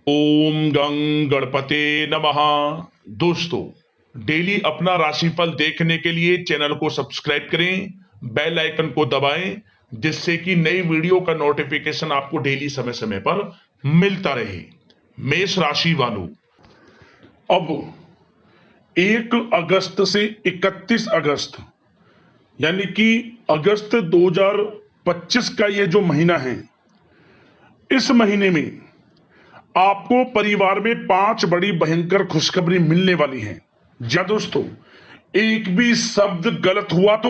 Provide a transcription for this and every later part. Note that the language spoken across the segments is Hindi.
ओम गं गणपते नमः। दोस्तों, डेली अपना राशिफल देखने के लिए चैनल को सब्सक्राइब करें, बेल आइकन को दबाएं, जिससे कि नई वीडियो का नोटिफिकेशन आपको डेली समय समय पर मिलता रहे। मेष राशि वालों, अब 1 अगस्त से 31 अगस्त यानी कि अगस्त 2025 का ये जो महीना है, इस महीने में आपको परिवार में 5 बड़ी भयंकर खुशखबरी मिलने वाली है। जा दोस्तों, एक भी शब्द गलत हुआ तो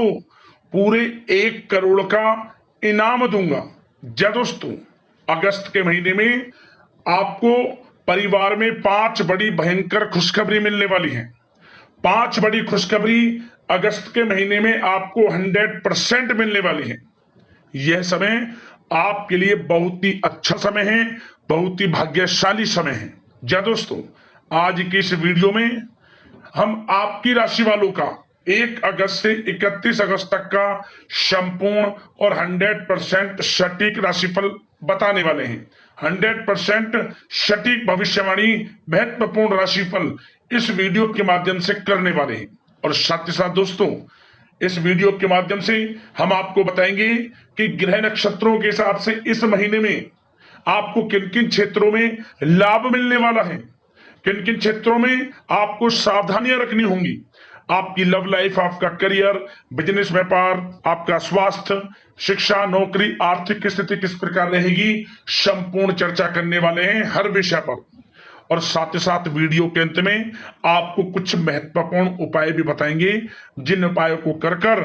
पूरे 1 करोड़ का इनाम दूंगा। जा दोस्तों, अगस्त के महीने में आपको परिवार में 5 बड़ी भयंकर खुशखबरी मिलने वाली है। 5 बड़ी खुशखबरी अगस्त के महीने में आपको 100% मिलने वाली है। यह समय आपके लिए बहुत ही अच्छा समय है, बहुत ही भाग्यशाली समय है। जा दोस्तों, आज की इस वीडियो में हम आपकी राशि वालों का 1 अगस्त से 31 अगस्त तक का संपूर्ण और 100% सटीक राशिफल बताने वाले हैं। 100% सटीक भविष्यवाणी, महत्वपूर्ण राशिफल इस वीडियो के माध्यम से करने वाले हैं। और साथ ही साथ दोस्तों, इस वीडियो के माध्यम से हम आपको बताएंगे कि ग्रह नक्षत्रों के हिसाब से इस महीने में आपको किन किन क्षेत्रों में लाभ मिलने वाला है, किन किन क्षेत्रों में आपको सावधानियां रखनी होंगी। आपकी लव लाइफ, आपका करियर, बिजनेस, व्यापार, आपका स्वास्थ्य, शिक्षा, नौकरी, आर्थिक स्थिति किस प्रकार रहेगी, संपूर्ण चर्चा करने वाले हैं हर विषय पर। और साथ ही साथ वीडियो के अंत में आपको कुछ महत्वपूर्ण उपाय भी बताएंगे, जिन उपायों को कर कर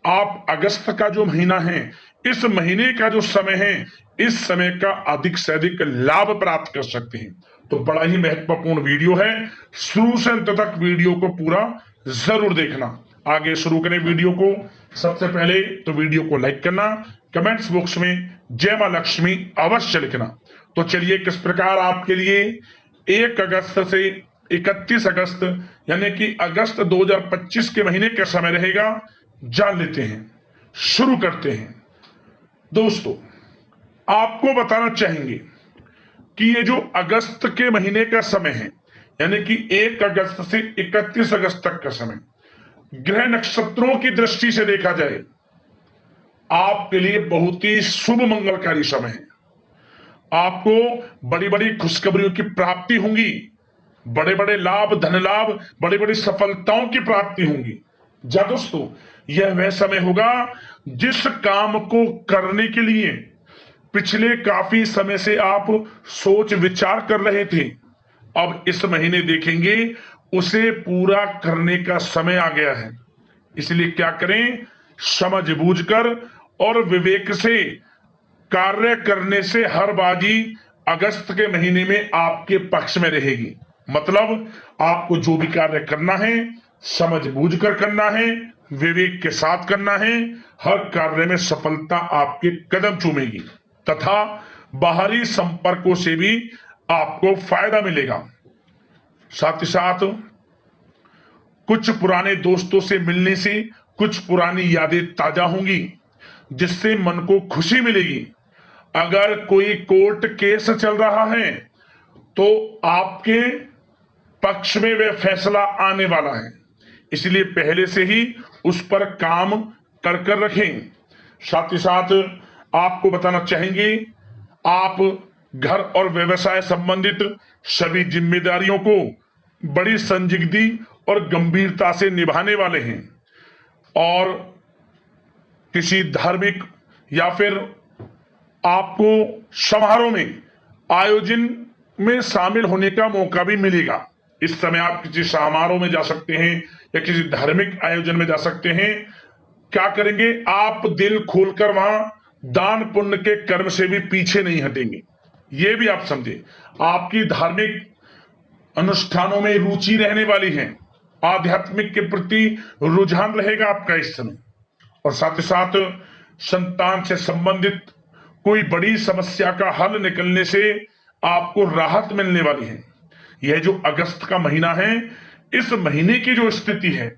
आप अगस्त का जो महीना है, इस महीने का जो समय है, इस समय का अधिक से अधिक लाभ प्राप्त कर सकते हैं। तो बड़ा ही महत्वपूर्ण वीडियो है, शुरू से अंत तक वीडियो को पूरा जरूर देखना। आगे शुरू करें वीडियो को। सबसे पहले तो वीडियो को लाइक करना, कमेंट्स बॉक्स में जय मां लक्ष्मी अवश्य लिखना। तो चलिए, किस प्रकार आपके लिए 1 अगस्त से 31 अगस्त यानी कि अगस्त 2025 के महीने का समय रहेगा, जान लेते हैं। शुरू करते हैं। दोस्तों, आपको बताना चाहेंगे कि ये जो अगस्त के महीने का समय है, यानी कि 1 अगस्त से 31 अगस्त तक का समय, ग्रह नक्षत्रों की दृष्टि से देखा जाए आपके लिए बहुत ही शुभ मंगलकारी समय है। आपको बड़ी बड़ी खुशखबरियों की प्राप्ति होंगी, बड़े बड़े लाभ, धन लाभ, बड़ी बड़ी सफलताओं की प्राप्ति होंगी। जा दोस्तों, यह वह समय होगा जिस काम को करने के लिए पिछले काफी समय से आप सोच विचार कर रहे थे, अब इस महीने देखेंगे उसे पूरा करने का समय आ गया है। इसलिए क्या करें, समझ बूझकर और विवेक से कार्य करने से हर बाजी अगस्त के महीने में आपके पक्ष में रहेगी। मतलब आपको जो भी कार्य करना है, समझ बूझकर करना है, विवेक के साथ करना है। हर कार्य में सफलता आपके कदम चूमेगी तथा बाहरी संपर्कों से भी आपको फायदा मिलेगा। साथ ही साथ कुछ पुराने दोस्तों से मिलने से कुछ पुरानी यादें ताजा होंगी, जिससे मन को खुशी मिलेगी। अगर कोई कोर्ट केस चल रहा है तो आपके पक्ष में वह फैसला आने वाला है, इसलिए पहले से ही उस पर काम कर कर रखें। साथ ही साथ आपको बताना चाहेंगे, आप घर और व्यवसाय संबंधित सभी जिम्मेदारियों को बड़ी संजीदगी और गंभीरता से निभाने वाले हैं। और किसी धार्मिक या फिर आपको समारोह में, आयोजन में शामिल होने का मौका भी मिलेगा। इस समय आप किसी समारोह में जा सकते हैं या किसी धार्मिक आयोजन में जा सकते हैं। क्या करेंगे, आप दिल खोलकर वहां दान पुण्य के कर्म से भी पीछे नहीं हटेंगे। ये भी आप समझे, आपकी धार्मिक अनुष्ठानों में रुचि रहने वाली है, आध्यात्मिक के प्रति रुझान रहेगा आपका इस समय। और साथ ही साथ संतान से संबंधित कोई बड़ी समस्या का हल निकलने से आपको राहत मिलने वाली है। यह जो अगस्त का महीना है, इस महीने की जो स्थिति है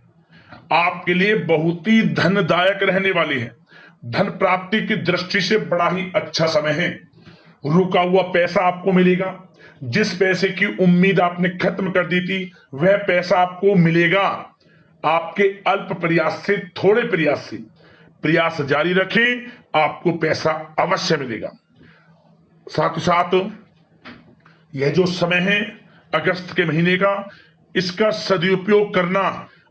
आपके लिए बहुत ही धनदायक रहने वाली है। धन प्राप्ति की दृष्टि से बड़ा ही अच्छा समय है। रुका हुआ पैसा आपको मिलेगा। जिस पैसे की उम्मीद आपने खत्म कर दी थी वह पैसा आपको मिलेगा। आपके अल्प प्रयास से, थोड़े प्रयास से प्रयास जारी रखें, आपको पैसा अवश्य मिलेगा। साथ ही साथ यह जो समय है अगस्त के महीने का, इसका सदुपयोग करना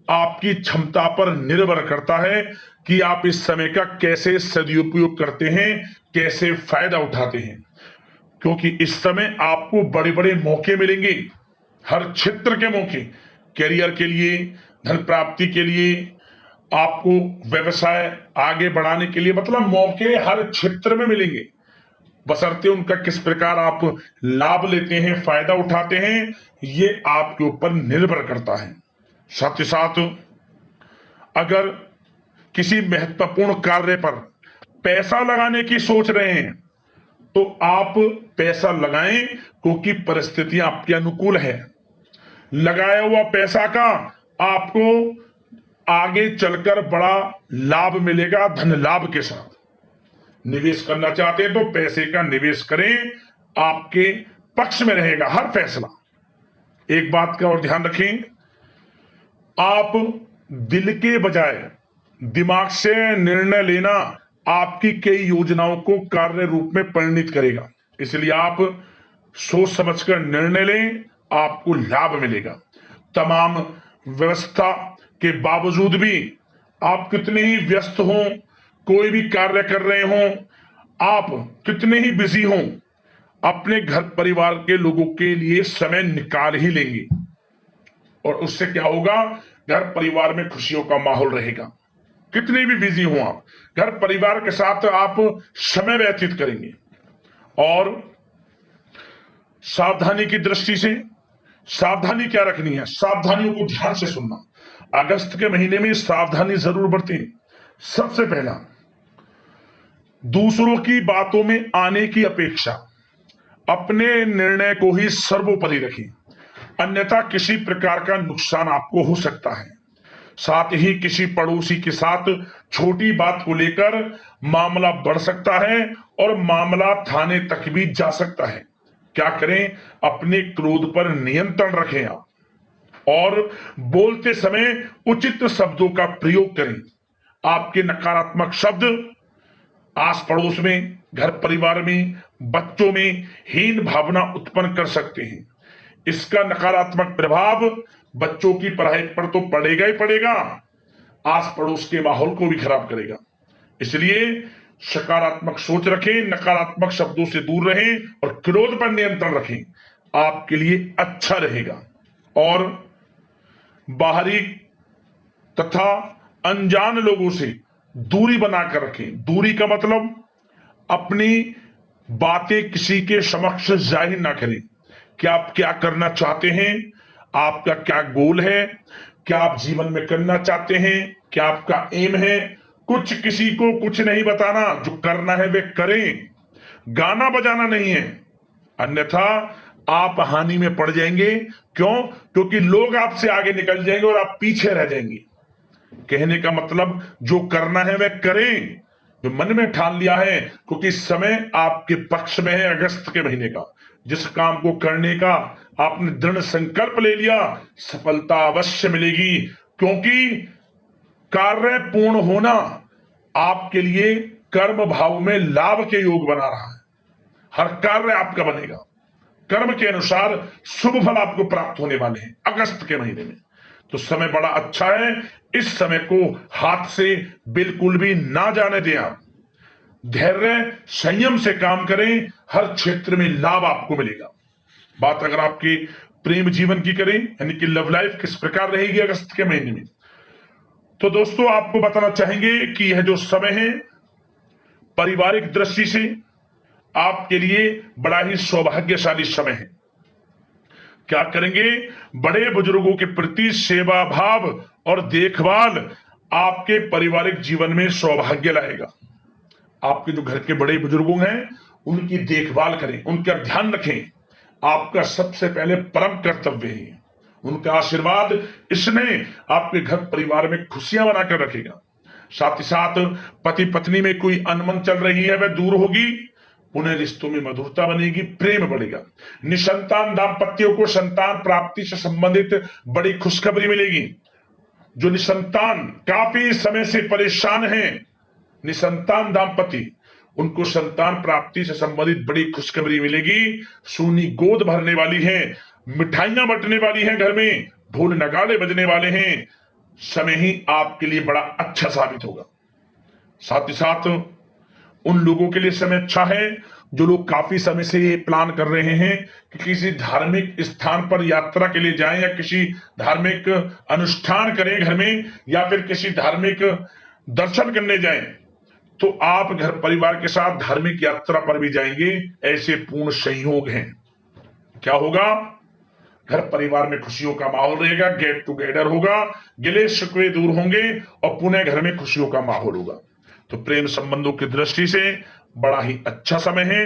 आपकी क्षमता पर निर्भर करता है कि आप इस समय का कैसे सदुपयोग करते हैं, कैसे फायदा उठाते हैं। क्योंकि इस समय आपको बड़े बड़े मौके मिलेंगे, हर क्षेत्र के मौके, करियर के लिए, धन प्राप्ति के लिए, आपको व्यवसाय आगे बढ़ाने के लिए, मतलब मौके हर क्षेत्र में मिलेंगे। बशर्ते उनका किस प्रकार आप लाभ लेते हैं, फायदा उठाते हैं, ये आपके ऊपर निर्भर करता है। साथ ही साथ अगर किसी महत्वपूर्ण कार्य पर पैसा लगाने की सोच रहे हैं तो आप पैसा लगाएं, क्योंकि परिस्थितियां आपके अनुकूल है। लगाया हुआ पैसा का आपको आगे चलकर बड़ा लाभ मिलेगा, धन लाभ के साथ। निवेश करना चाहते हैं तो पैसे का निवेश करें, आपके पक्ष में रहेगा हर फैसला। एक बात का और ध्यान रखें, आप दिल के बजाय दिमाग से निर्णय लेना आपकी कई योजनाओं को कार्य रूप में परिणित करेगा। इसलिए आप सोच समझकर निर्णय लें, आपको लाभ मिलेगा। तमाम व्यवस्था के बावजूद भी आप कितने ही व्यस्त हों, कोई भी कार्य कर रहे हों, आप कितने ही बिजी हों, अपने घर परिवार के लोगों के लिए समय निकाल ही लेंगे। और उससे क्या होगा, घर परिवार में खुशियों का माहौल रहेगा। कितने भी बिजी हो आप, घर परिवार के साथ आप समय व्यतीत करेंगे। और सावधानी की दृष्टि से सावधानी क्या रखनी है, सावधानियों को ध्यान से सुनना। अगस्त के महीने में सावधानी जरूर बरतें। सबसे पहला, दूसरों की बातों में आने की अपेक्षा अपने निर्णय को ही सर्वोपरि रखें, अन्यथा किसी प्रकार का नुकसान आपको हो सकता है। साथ ही किसी पड़ोसी के साथ छोटी बात को लेकर मामला बढ़ सकता है और मामला थाने तक भी जा सकता है। क्या करें, अपने क्रोध पर नियंत्रण रखें आप, और बोलते समय उचित शब्दों का प्रयोग करें। आपके नकारात्मक शब्द आस पड़ोस में, घर परिवार में, बच्चों में हीन भावना उत्पन्न कर सकते हैं। इसका नकारात्मक प्रभाव बच्चों की पढ़ाई पर तो पड़ेगा ही पड़ेगा, आस पड़ोस के माहौल को भी खराब करेगा। इसलिए सकारात्मक सोच रखें, नकारात्मक शब्दों से दूर रहें और क्रोध पर नियंत्रण रखें, आपके लिए अच्छा रहेगा। और बाहरी तथा अनजान लोगों से दूरी बनाकर रखें। दूरी का मतलब अपनी बातें किसी के समक्ष जाहिर ना करें कि आप क्या करना चाहते हैं, आपका क्या गोल है, क्या आप जीवन में करना चाहते हैं, क्या आपका एम है। कुछ किसी को कुछ नहीं बताना, जो करना है वे करें, गाना बजाना नहीं है, अन्यथा आप हानि में पड़ जाएंगे। क्यों? क्योंकि लोग आपसे आगे निकल जाएंगे और आप पीछे रह जाएंगे। कहने का मतलब जो करना है वह करें, जो मन में ठान लिया है, क्योंकि समय आपके पक्ष में है। अगस्त के महीने का जिस काम को करने का आपने दृढ़ संकल्प ले लिया, सफलता अवश्य मिलेगी, क्योंकि कार्य पूर्ण होना आपके लिए कर्म भाव में लाभ के योग बना रहा है। हर कार्य आपका बनेगा, कर्म के अनुसार शुभ फल आपको प्राप्त होने वाले हैं अगस्त के महीने में। तो समय बड़ा अच्छा है, इस समय को हाथ से बिल्कुल भी ना जाने दें। आप धैर्य संयम से काम करें, हर क्षेत्र में लाभ आपको मिलेगा। बात अगर आपके प्रेम जीवन की करें, यानी कि लव लाइफ किस प्रकार रहेगी अगस्त के महीने में, तो दोस्तों आपको बताना चाहेंगे कि यह जो समय है पारिवारिक दृष्टि से आपके लिए बड़ा ही सौभाग्यशाली समय है। क्या करेंगे, बड़े बुजुर्गों के प्रति सेवा भाव और देखभाल आपके पारिवारिक जीवन में सौभाग्य लाएगा। आपके जो घर के बड़े बुजुर्गों हैं उनकी देखभाल करें, उनका ध्यान रखें, आपका सबसे पहले परम कर्तव्य है। उनका आशीर्वाद इसने आपके घर परिवार में खुशियां बनाकर रखेगा। साथ ही साथ पति पत्नी में कोई अनबन चल रही है वह दूर होगी, पुनः रिश्तों में मधुरता बनेगी, प्रेम बढ़ेगा। निसंतान दाम्पत्यों को संतान प्राप्ति से संबंधित बड़ी खुशखबरी मिलेगी। जो निसंतान काफी समय से परेशान हैं, निसंतान दाम्पत्य, उनको संतान प्राप्ति से संबंधित बड़ी खुशखबरी मिलेगी। सोनी गोद भरने वाली है, मिठाइयां बंटने वाली हैं, घर में ढोल नगाड़े बजने वाले हैं। समय ही आपके लिए बड़ा अच्छा साबित होगा। साथ ही साथ उन लोगों के लिए समय अच्छा है जो लोग काफी समय से ये प्लान कर रहे हैं कि किसी धार्मिक स्थान पर यात्रा के लिए जाएं या किसी धार्मिक अनुष्ठान करें घर में, या फिर किसी धार्मिक दर्शन करने जाएं, तो आप घर परिवार के साथ धार्मिक यात्रा पर भी जाएंगे। ऐसे पूर्ण संयोग हैं। क्या होगा? घर परिवार में खुशियों का माहौल रहेगा, गेट टुगेदर होगा, गिले शिकवे दूर होंगे और पुनः घर में खुशियों का माहौल होगा। तो प्रेम संबंधों की दृष्टि से बड़ा ही अच्छा समय है।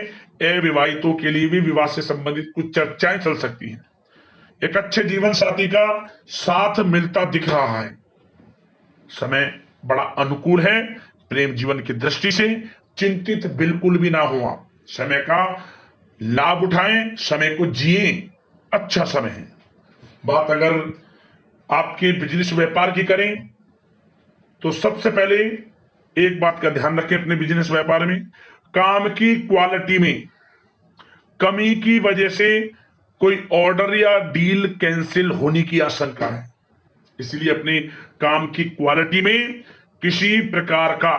अविवाहितों के लिए भी विवाह से संबंधित कुछ चर्चाएं चल सकती हैं। एक अच्छे जीवन साथी का साथ मिलता दिख रहा है। समय बड़ा अनुकूल है। प्रेम जीवन की दृष्टि से चिंतित बिल्कुल भी ना हुआ। समय का लाभ उठाएं, समय को जिए। अच्छा समय है। बात अगर आपके बिजनेस व्यापार की करें तो सबसे पहले एक बात का ध्यान रखें अपने बिजनेस व्यापार में, काम की क्वालिटी में कमी की वजह से कोई ऑर्डर या डील कैंसिल होने की आशंका है। इसलिए अपने काम की क्वालिटी में किसी प्रकार का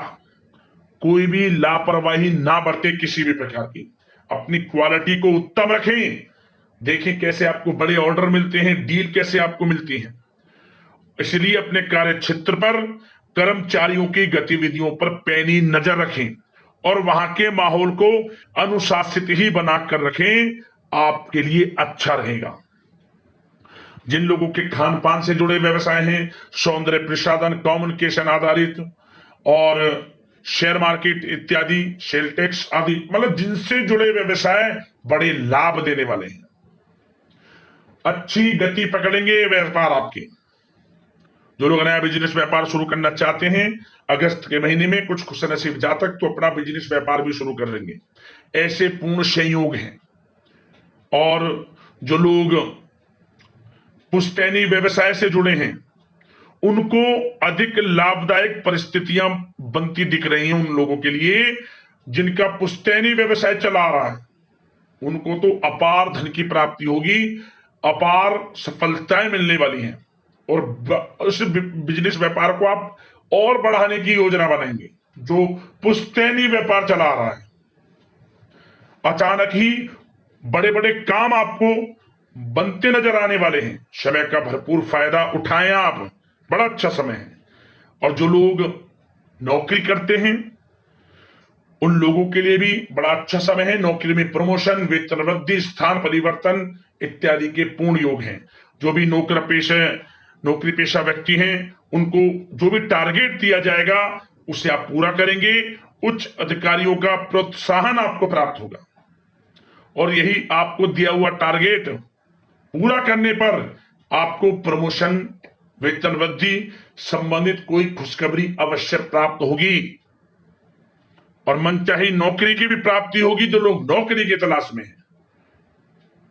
कोई भी लापरवाही ना बरते। किसी भी प्रकार की अपनी क्वालिटी को उत्तम रखें। देखें कैसे आपको बड़े ऑर्डर मिलते हैं, डील कैसे आपको मिलती है। इसलिए अपने कार्य क्षेत्र पर कर्मचारियों की गतिविधियों पर पैनी नजर रखें और वहां के माहौल को अनुशासित ही बनाकर रखें। आपके लिए अच्छा रहेगा। जिन लोगों के खान पान से जुड़े व्यवसाय हैं, सौंदर्य प्रसाधन, कम्युनिकेशन आधारित और शेयर मार्केट इत्यादि, सेल टैक्स आदि, मतलब जिनसे जुड़े व्यवसाय बड़े लाभ देने वाले हैं। अच्छी गति पकड़ेंगे व्यापार आपके। जो लोग नया बिजनेस व्यापार शुरू करना चाहते हैं, अगस्त के महीने में कुछ खुशनसीब जातक तो अपना बिजनेस व्यापार भी शुरू कर लेंगे। ऐसे पूर्ण संयोग हैं। और जो लोग पुश्तैनी व्यवसाय से जुड़े हैं, उनको अधिक लाभदायक परिस्थितियां बनती दिख रही हैं। उन लोगों के लिए जिनका पुश्तैनी व्यवसाय चला रहा है, उनको तो अपार धन की प्राप्ति होगी, अपार सफलताएं मिलने वाली हैं और उस बिजनेस व्यापार को आप और बढ़ाने की योजना बनाएंगे। जो पुश्तैनी व्यापार चला रहा है, अचानक ही बड़े बड़े काम आपको बनते नजर आने वाले हैं। समय का भरपूर फायदा उठाएं आप, बड़ा अच्छा समय है। और जो लोग नौकरी करते हैं, उन लोगों के लिए भी बड़ा अच्छा समय है। नौकरी में प्रमोशन, वेतन वृद्धि, स्थान परिवर्तन इत्यादि के पूर्ण योग हैं। जो भी नौकरी पेशा व्यक्ति हैं, उनको जो भी टारगेट दिया जाएगा उसे आप पूरा करेंगे। उच्च अधिकारियों का प्रोत्साहन आपको प्राप्त होगा और यही आपको दिया हुआ टारगेट पूरा करने पर आपको प्रमोशन, वेतन वृद्धि संबंधित कोई खुशखबरी अवश्य प्राप्त होगी और मनचाही नौकरी की भी प्राप्ति होगी। जो लोग नौकरी की तलाश में हैं,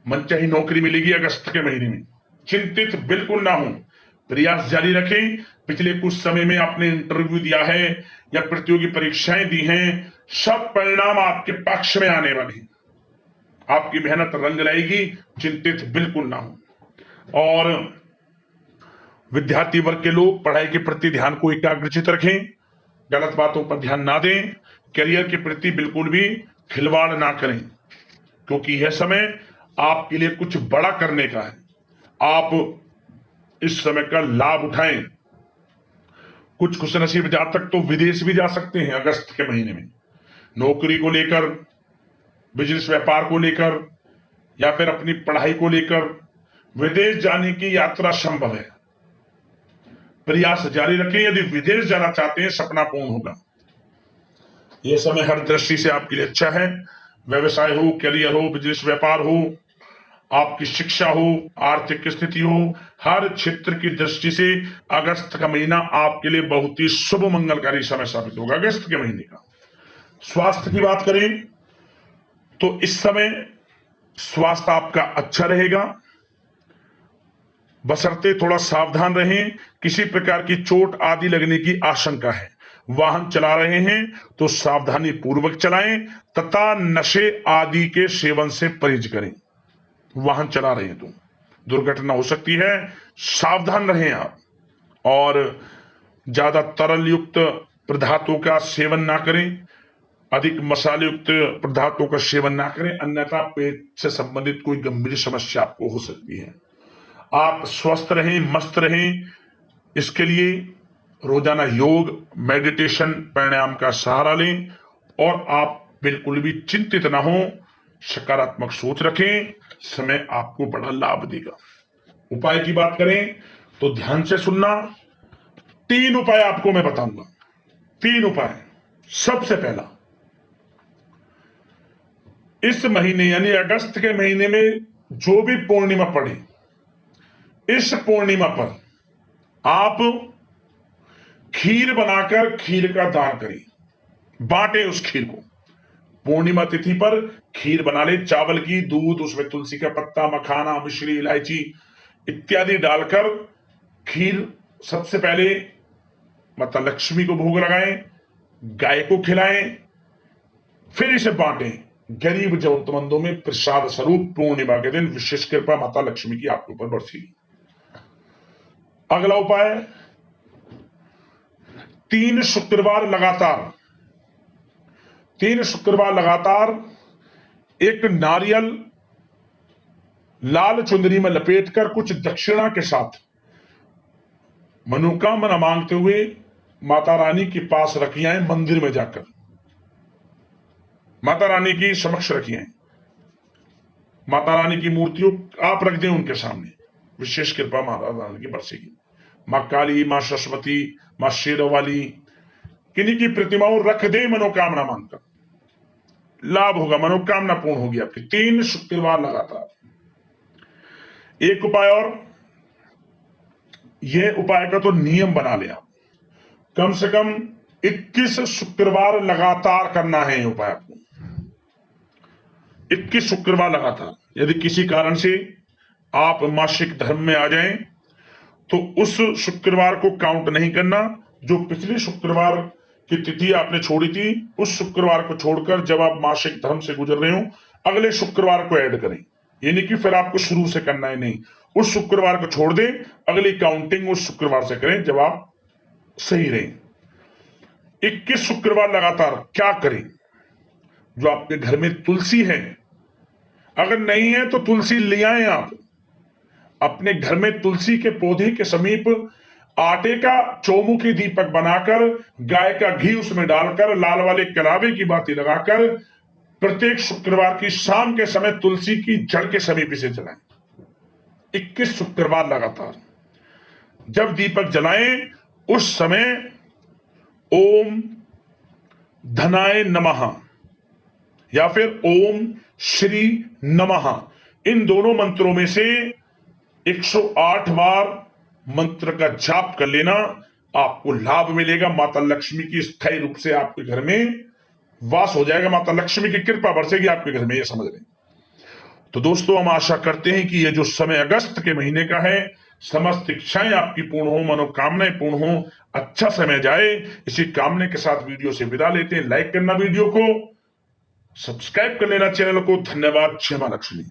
मनचाही नौकरी मिलेगी अगस्त के महीने में। चिंतित बिल्कुल ना हो, प्रयास जारी रखें। पिछले कुछ समय में आपने इंटरव्यू दिया है या प्रतियोगी परीक्षाएं दी हैं, सब परिणाम आपके पक्ष में आने वाले हैं। आपकी मेहनत रंग लाएगी, चिंतित बिल्कुल ना हो। और विद्यार्थी वर्ग के लोग पढ़ाई के प्रति ध्यान को एकाग्रचित रखें, गलत बातों पर ध्यान ना दें, करियर के प्रति बिल्कुल भी खिलवाड़ ना करें, क्योंकि यह समय आपके लिए कुछ बड़ा करने का है। आप इस समय का लाभ उठाएं। कुछ खुशनसीब जातक तो विदेश भी जा सकते हैं अगस्त के महीने में, नौकरी को लेकर, बिजनेस व्यापार को लेकर या फिर अपनी पढ़ाई को लेकर विदेश जाने की यात्रा संभव है। प्रयास जारी रखें। यदि विदेश जाना चाहते हैं, सपना पूर्ण होगा। यह समय हर दृष्टि से आपके लिए अच्छा है। व्यवसाय हो, करियर हो, बिजनेस व्यापार हो, आपकी शिक्षा हो, आर्थिक स्थिति हो, हर क्षेत्र की दृष्टि से अगस्त का महीना आपके लिए बहुत ही शुभ मंगलकारी समय साबित होगा। अगस्त के महीने का स्वास्थ्य की बात करें तो इस समय स्वास्थ्य आपका अच्छा रहेगा, बशर्ते थोड़ा सावधान रहें। किसी प्रकार की चोट आदि लगने की आशंका है। वाहन चला रहे हैं तो सावधानी पूर्वक चलाएं तथा नशे आदि के सेवन से परहेज करें। वाहन चला रहे हैं तो दुर्घटना हो सकती है, सावधान रहें आप। और ज्यादा तरल युक्त पदार्थों का सेवन ना करें, अधिक मसाले युक्त पदार्थों का सेवन ना करें, अन्यथा पेट से संबंधित कोई गंभीर समस्या आपको हो सकती है। आप स्वस्थ रहें, मस्त रहें, इसके लिए रोजाना योग, मेडिटेशन, प्राणायाम का सहारा लें और आप बिल्कुल भी चिंतित ना हो, सकारात्मक सोच रखें। समय आपको बड़ा लाभ देगा। उपाय की बात करें तो ध्यान से सुनना। 3 उपाय आपको मैं बताऊंगा। 3 उपाय। सबसे पहला, इस महीने यानी अगस्त के महीने में जो भी पूर्णिमा पड़े, इस पूर्णिमा पर आप खीर बनाकर खीर का दान करें, बांटे उस खीर को। पूर्णिमा तिथि पर खीर बना ले, चावल की, दूध, उसमें तुलसी का पत्ता, मखाना, मिश्री, इलायची इत्यादि डालकर खीर सबसे पहले माता लक्ष्मी को भोग लगाएं, गाय को खिलाएं, फिर इसे बांटें गरीब जरूरतमंदों में प्रसाद स्वरूप। पूर्णिमा के दिन विशेष कृपा माता लक्ष्मी की आपके ऊपर बरसेगी। अगला उपाय, 3 शुक्रवार लगातार एक नारियल लाल चुंदरी में लपेटकर कुछ दक्षिणा के साथ मनोकामना मांगते हुए माता रानी के पास रखी आए। मंदिर में जाकर माता रानी की समक्ष रखी आए। माता रानी की मूर्तियों आप रख दें उनके सामने, विशेष कृपा माता रानी की बरसेगी। मां काली, मां सरस्वती, मां शेरवाली, किन्हीं की प्रतिमाओं रख दे मनोकामना मांगकर, लाभ होगा, मनोकामना पूर्ण होगी आपकी। 3 शुक्रवार लगातार। एक उपाय और, यह उपाय का तो नियम बना ले आप, कम से कम 21 शुक्रवार लगातार करना है। ये उपाय आपको 21 शुक्रवार लगातार। यदि किसी कारण से आप मासिक धर्म में आ जाएं तो उस शुक्रवार को काउंट नहीं करना। जो पिछले शुक्रवार की तिथि आपने छोड़ी थी, उस शुक्रवार को छोड़कर जब आप मासिक धर्म से गुजर रहे हो, अगले शुक्रवार को ऐड करें। ये नहीं कि फिर आपको शुरू से करना है, नहीं, उस शुक्रवार को छोड़ दें, अगली काउंटिंग उस शुक्रवार से करें जब आप सही रहें। 21 शुक्रवार लगातार क्या करें? जो आपके घर में तुलसी है, अगर नहीं है तो तुलसी ले आए आप। अपने घर में तुलसी के पौधे के समीप आटे का चौमुखी दीपक बनाकर, गाय का घी उसमें डालकर, लाल वाले कलावे की बाती लगाकर प्रत्येक शुक्रवार की शाम के समय तुलसी की जड़ के समीप इसे जलाएं। 21 शुक्रवार लगातार। जब दीपक जलाएं उस समय ओम धनाय नमः या फिर ओम श्री नमः, इन दोनों मंत्रों में से 108 बार मंत्र का जाप कर लेना। आपको लाभ मिलेगा। माता लक्ष्मी की स्थायी रूप से आपके घर में वास हो जाएगा। माता लक्ष्मी की कृपा बरसेगी आपके घर में, ये समझ लें। तो दोस्तों, हम आशा करते हैं कि ये जो समय अगस्त के महीने का है, समस्त इच्छाएं आपकी पूर्ण हो, मनोकामनाएं पूर्ण हो, अच्छा समय जाए, इसी कामने के साथ वीडियो से विदा लेते हैं। लाइक करना वीडियो को, सब्सक्राइब कर लेना चैनल को। धन्यवाद। जय मां लक्ष्मी।